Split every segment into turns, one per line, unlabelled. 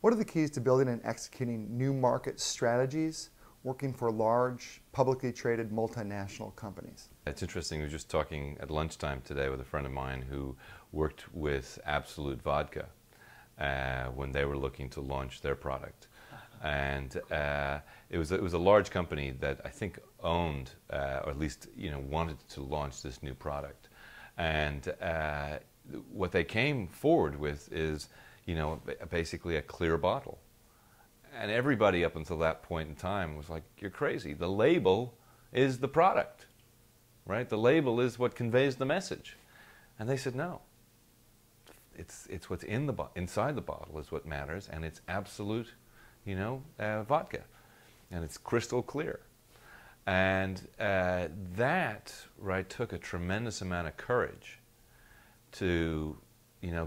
What are the keys to building and executing new market strategies working for large, publicly traded multinational companies?
It's interesting, we were just talking at lunchtime today with a friend of mine who worked with Absolut Vodka when they were looking to launch their product. And it was a large company that I think owned, or at least wanted to launch this new product. And what they came forward with is basically a clear bottle. And everybody up until that point in time was like, you're crazy. The label is the product, right? The label is what conveys the message. And they said, no. It's what's inside the bottle is what matters, and it's Absolut, vodka. And it's crystal clear. And that, right, took a tremendous amount of courage to,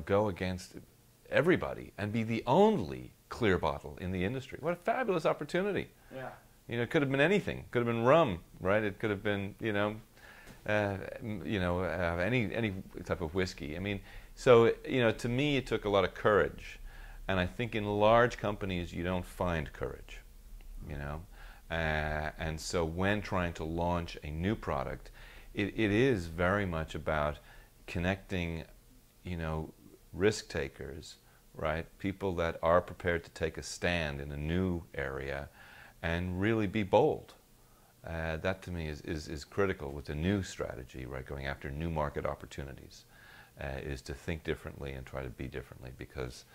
go against everybody and be the only clear bottle in the industry. What a fabulous opportunity. Yeah. It could have been anything. It could have been rum, right? It could have been, any type of whiskey. I mean, so, to me, it took a lot of courage. And I think in large companies, you don't find courage, and so when trying to launch a new product, it is very much about connecting, risk takers, right? People that are prepared to take a stand in a new area and really be bold. That to me is critical with a new strategy, right? Going after new market opportunities is to think differently and try to be differently, because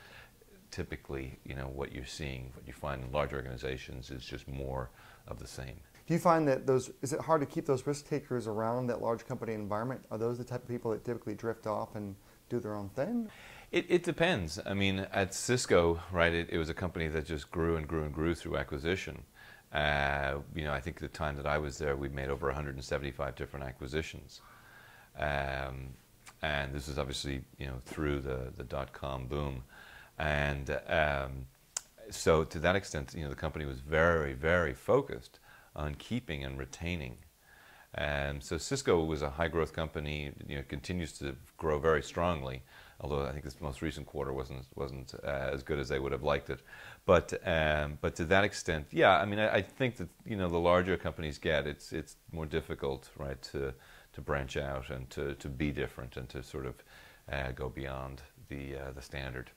typically, what you're seeing, what you find in large organizations is just more of the same.
Do you find that is it hard to keep those risk takers around that large company environment? Are those the type of people that typically drift off and do their own thing?
It depends. I mean, at Cisco, right, it was a company that just grew and grew and grew through acquisition. I think the time that I was there, we made over 175 different acquisitions. And this is obviously, through the dot-com boom. And so to that extent, the company was very, very focused on keeping and retaining. So Cisco was a high-growth company, continues to grow very strongly, although I think this most recent quarter wasn't as good as they would have liked it. But to that extent, yeah, I mean, I think that, the larger companies get, it's more difficult, right, to branch out and to be different and to sort of go beyond the standard,